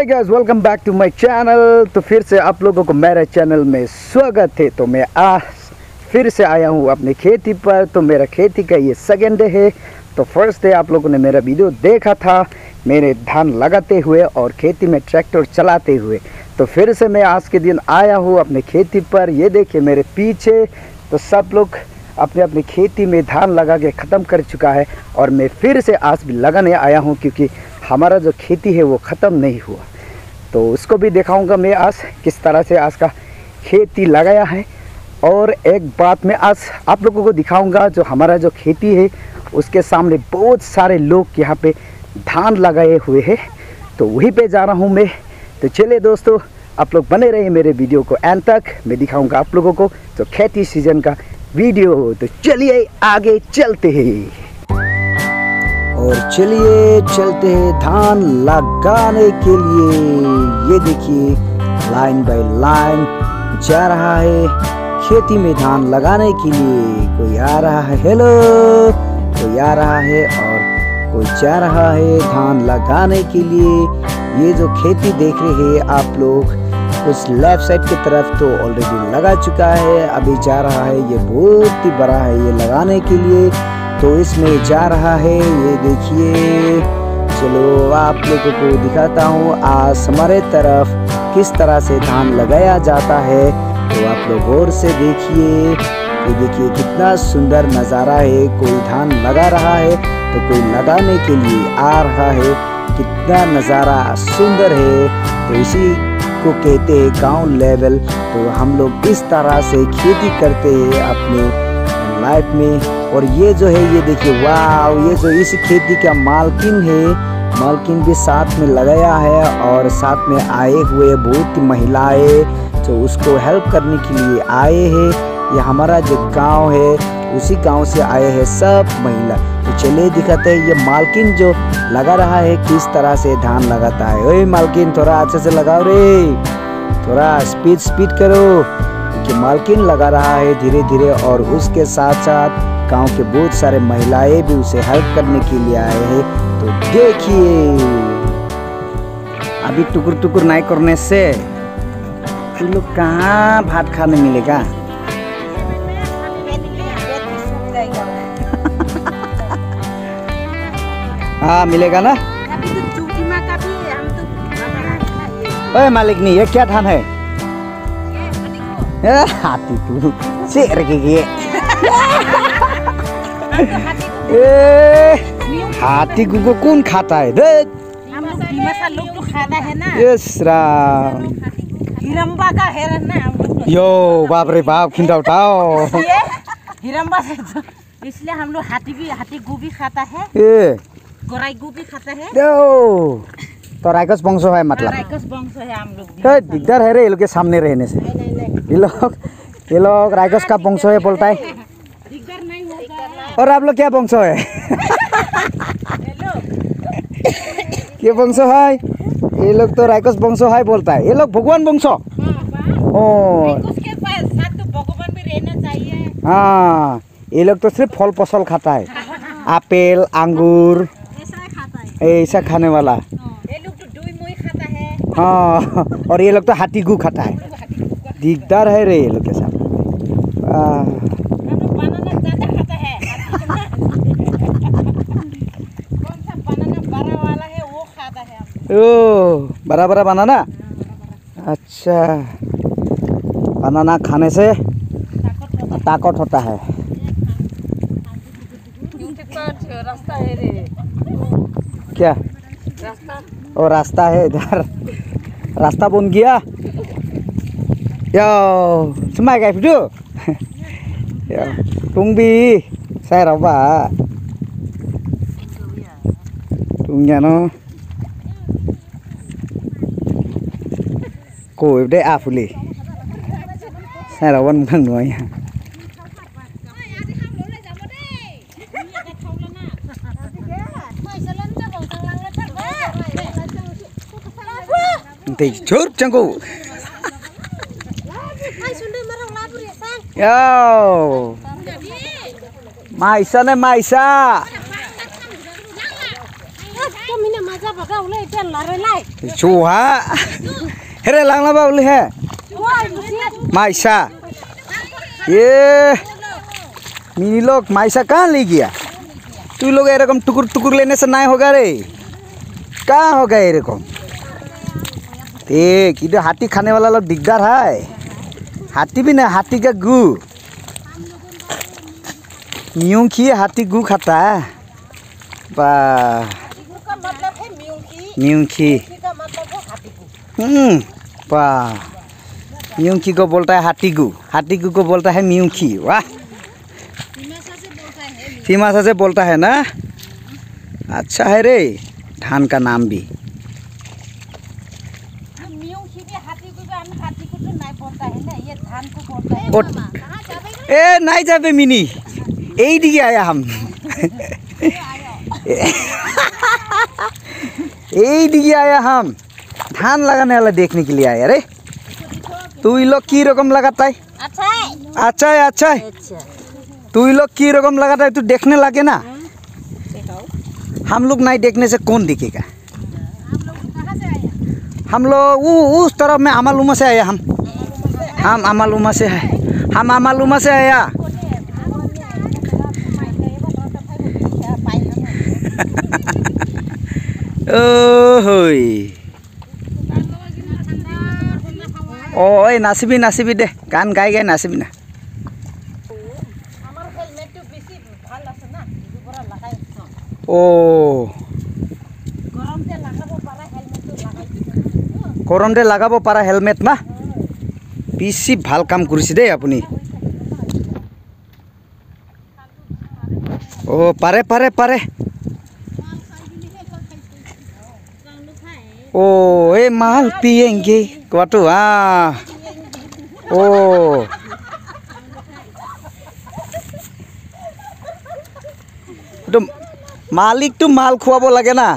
Hi guys, welcome back to my channel. तो फिर से आप लोगों को मेरे चैनल में स्वागत है। तो मैं आज फिर से आया हूँ अपनी खेती पर। तो मेरा खेती का ये सेकंड डे है। तो फर्स्ट डे आप लोगों ने मेरा वीडियो देखा था, मेरे धान लगाते हुए और खेती में ट्रैक्टर चलाते हुए। तो फिर से मैं आज के दिन आया हूँ अपने खेती पर। ये देखिए मेरे पीछे, तो सब लोग अपने अपनी खेती में धान लगा के ख़त्म कर चुका है और मैं फिर से आज भी लगाने आया हूँ, क्योंकि हमारा जो खेती है वो ख़त्म नहीं हुआ। तो उसको भी दिखाऊंगा मैं आज किस तरह से आज का खेती लगाया है। और एक बात मैं आज आप लोगों को दिखाऊंगा, जो हमारा जो खेती है उसके सामने बहुत सारे लोग यहाँ पे धान लगाए हुए हैं। तो वहीं पे जा रहा हूँ मैं। तो चलिए दोस्तों, आप लोग बने रहिए मेरे वीडियो को एंड तक। मैं दिखाऊंगा आप लोगों को जो खेती सीजन का वीडियो। तो चलिए आगे चलते हैं और चलिए चलते हैं धान लगाने के लिए। ये देखिए लाइन बाय लाइन जा रहा है खेती में धान लगाने के लिए। कोई आ रहा है, हेलो, कोई आ रहा है और कोई जा रहा है धान लगाने के लिए। ये जो खेती देख रहे हैं आप लोग, उस लेफ्ट साइड की तरफ तो ऑलरेडी लगा चुका है, अभी जा रहा है। ये बहुत ही बड़ा है ये लगाने के लिए, तो इसमें जा रहा है। ये देखिए, चलो आप लोगों को दिखाता हूँ आज हमारे तरफ किस तरह से धान लगाया जाता है। तो आप लोग गौर से देखिए, ये देखिए कितना सुंदर नज़ारा है। कोई धान लगा रहा है तो कोई लगाने के लिए आ रहा है। कितना नज़ारा सुंदर है। तो इसी को कहते हैं गांव लेवल। तो हम लोग इस तरह से खेती करते हैं अपने लाइफ में। और ये जो है, ये देखिए, वाह, ये जो इस खेती का मालकिन है, मालकिन भी साथ में लगाया है और साथ में आए हुए बहुत महिलाएं जो उसको हेल्प करने के लिए आए हैं। ये हमारा जो गांव है उसी गांव से आए हैं सब महिला। तो चलिए दिखाते हैं ये मालकिन जो लगा रहा है किस तरह से धान लगाता है। ओए मालकिन, थोड़ा अच्छे से लगाओ रे, थोड़ा स्पीड करो, कि मालकिन लगा रहा है धीरे धीरे। और उसके साथ साथ गांव के बहुत सारे महिलाएं भी उसे हेल्प करने के लिए आए हैं। तो देखिए, अभी टुकुर टुकुर नहीं करने से तुम लोग कहाँ भात खाने मिलेगा। हाँ मिलेगा ना। ओए मालिक, नहीं ये क्या धान है? हाथी तू शेर के हाथी को कौन खाता है? लोग तो खाता है ना। यस राम, हिरंबा का है ना। यो बाप रे बाप, खिंडा उठाओ। हिरंबा से तो इसलिए हम लोग हाथी गोभी खाता है, गोराई गोभी खाता है। तो राइकस वंश है, मतलब राइकस वंश है हम लोग। दिक्कत है रे ये लोग के सामने रहने से। ये लोग राइकस का वंश है बोलता है। दिक्कत नहीं होगा। और आप लोग क्या वंश है? ये वंश है, ये लोग तो राइकस वंश है बोलता है। ये लोग भगवान वंश। उसके साथ तो भगवान भी रहना चाहिए। हाँ, ये लोग तो सिर्फ फल फसल खाता है, एप्पल अंगूर ऐसा खाने वाला। ये लोग तो दूध मोई खाता है। हाँ, और ये लोग तो हाथी गू खाता है। दिकदार है रे ये लोग के साथ। बनाना ज़्यादा खाता है। कौन सा बनाना बड़ा वाला है वो खाता है। ओ बड़ा बड़ा बनाना। अच्छा, बनाना खाने से ताकत होता है। रास्ता है रे। क्या रास्ता? और रास्ता है इधर, रास्ता बन गया। Yo, semai kayak video. Ya, tungbi, saya raba. Tungnya no. Koi udah afuli. Saya rawan bukan nuanya. Nanti cur canggu. Yo, Maisa nih Maisa. चूहा हेरे लांगला बाउली है माइसा ये मिनी लोग माइसा कहाँ ले गया तू लोग एरकम टुकुर टुकुर लेने से नहीं होगा रे कहाँ होगा एरकम देख इधर हाथी खाने वाला लोग दिखदार है हाथी भी ना हाथी का गू म्यूंखी हाथी गू खाता है वाह म्यूंखी वाह म्यूंखी को बोलता है हाथी गू को बोलता है म्यूंखी वाह सीमासा से बोलता है ना अच्छा है रे धान का नाम भी ए नहीं जाबे मिनी यही दिखे आया हम यही दिखे आया हम धान लगाने वाला देखने के लिए आया रे तू ये लोग की रकम लगाता है अच्छा है तू ये लोग की रकम लगाता है तू देखने लगे ना हम लोग नहीं देखने से कौन दिखेगा हम लोग उस तरफ में अमालुमा से आया हम अमालुमा से है हम अमालुमा से आया ओए नासिबी दे गान गाई गाई नासिबी ना ओ गरम दे लगाबो पारा हेलमेट ना बेसि ভাল কাম কৰিছে দেই আপুনি ओ पारे ओ ए माल पिएंगे क्वाटो हाँ ओ तो मालिक तो माल खुआबो लगे ना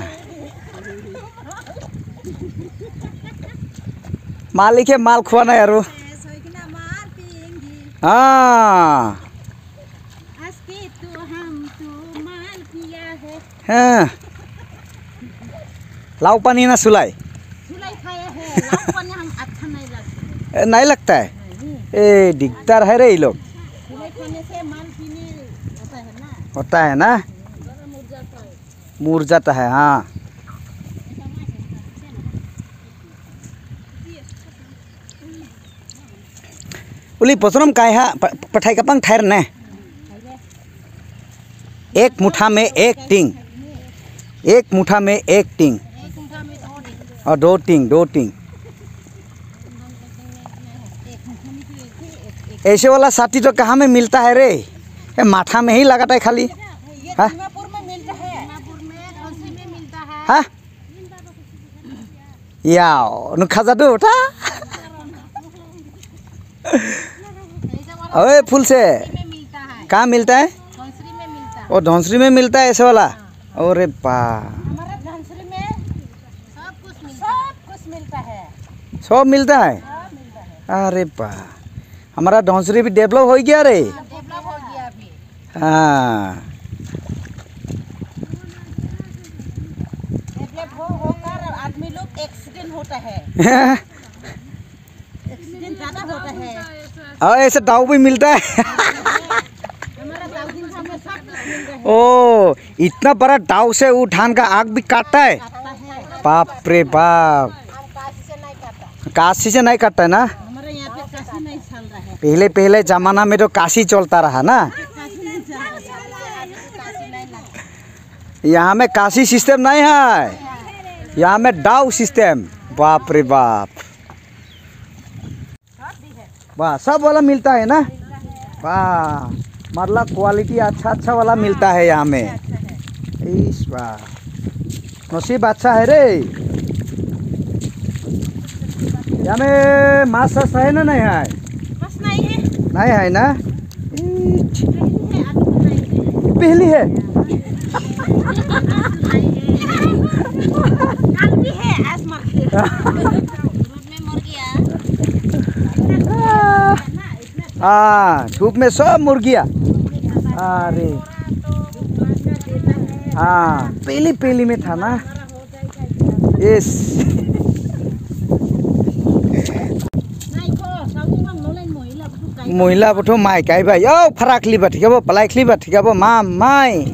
मालिक है माल खुआना यारो हाँ हाँ लाव पानी ना सुलाई नहीं लगता है ए दिखता है रे ये लोग होता है ना मुर जाता है हाँ उली पसरम काया पठाई कपंग ठहर ने एक मुठा में एक टिंग और दो टिंग ऐसे वाला साथी तो कहाँ में मिलता है रे ये माथा में ही लगाता है खाली हाँ हाँ याओ नुखाजा दो उठा अरे फूल से कहाँ मिलता है और धौंसरी में मिलता है ऐसे वाला अरे बा सब मिलता है अरे बा हमारा धौंसरी भी डेवलप हो गया रे हाँ आदमी लोग एक्सीडेंट होता है एक्सीडेंट ज्यादा होता है और ऐसे दाव भी मिलता है ओ इतना बड़ा दाव से वो धान का आग भी काटता है बाप रे बाप काशी से नहीं काटता है ना हमारे यहाँ पे काशी नहीं चल रहा है पहले जमाना में तो काशी चलता रहा ना यहाँ में काशी सिस्टम नहीं है यहाँ में डाउ सिस्टम बाप रे बाप वाह सब वाला मिलता है ना वाह मतलब क्वालिटी अच्छा वाला मिलता है यहाँ में इस वाह नसीब अच्छा है रे यहाँ में माछ सास है ना नहीं है नहीं है ना पहली है हाँ धूप में सब मुर्गिया अरे हाँ पहली में था ना Yes. Mùi là bút mai cái vậy. Ô, phá khli bát thiệp palai khli bát thiệp ma mai.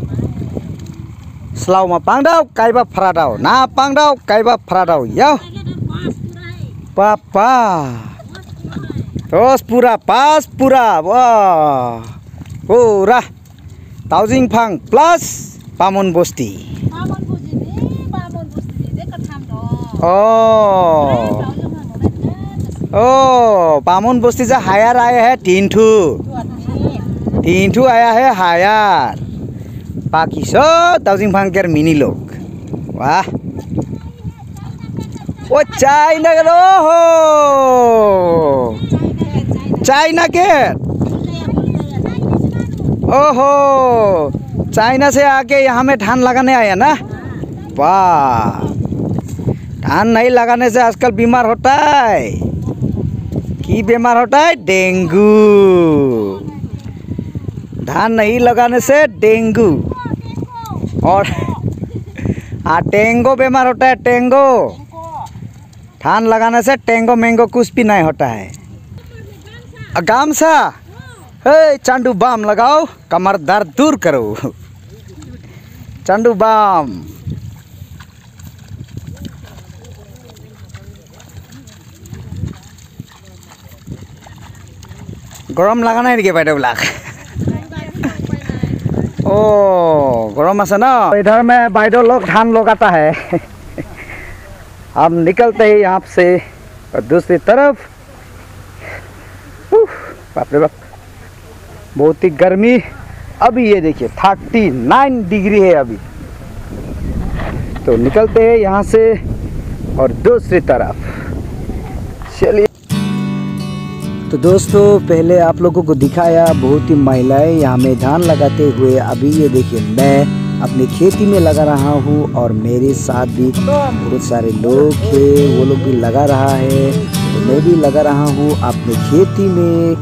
Selaw ma pang dau kai ba phra dau. Na pang dau kai ba phra dau. Yo. Papa. Terus pura pas pura. Wah. Pura. Taujing phang plus Pamun Bosti. Oh. Oh, Pamun Bosti से higher आया है 3 आया है higher बाकी सब ताउजिंग फांकर mini लोग वाह वो चाइना के हो चाइना के ओहो चाइना से आके यहाँ में धान लगाने आया ना वाह धान नहीं लगाने से आजकल बीमार होता है की बीमार होता है डेंगू धान नहीं लगाने से डेंगू और टेंगो बीमार होता है टेंगो धान लगाने से टेंगो मैंगो कुछ भी नहीं होता है गामसा हे चांडू बाम लगाओ कमर दर्द दूर करो चांडू बाम गरम लगा नहीं निके बैठे ब्लाक ओ गरम आसा ना इधर में बाइडो लोग धान लगाता है हम निकलते ही यहाँ से और दूसरी तरफ बाप रे बाप बहुत ही गर्मी अभी ये देखिए 39 डिग्री है अभी तो निकलते हैं यहाँ से और दूसरी तरफ चलिए तो दोस्तों पहले आप लोगों को दिखाया बहुत ही महिलाएं यहाँ में धान लगाते हुए अभी ये देखिए मैं अपनी खेती में लगा रहा हूँ और मेरे साथ भी बहुत सारे लोग थे वो लोग भी लगा रहा है तो मैं भी लगा रहा हूँ अपने खेती में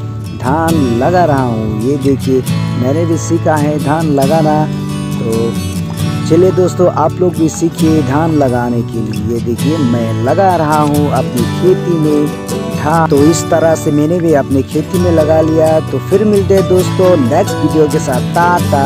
धान लगा रहा हूँ ये देखिए मैंने भी सीखा है धान लगाना तो चलिए दोस्तों आप लोग भी सीखिए धान लगाने के लिए ये देखिए मैं लगा रहा हूँ अपनी खेती में धान तो इस तरह से मैंने भी अपनी खेती में लगा लिया तो फिर मिलते हैं दोस्तों नेक्स्ट वीडियो के साथ टाटा।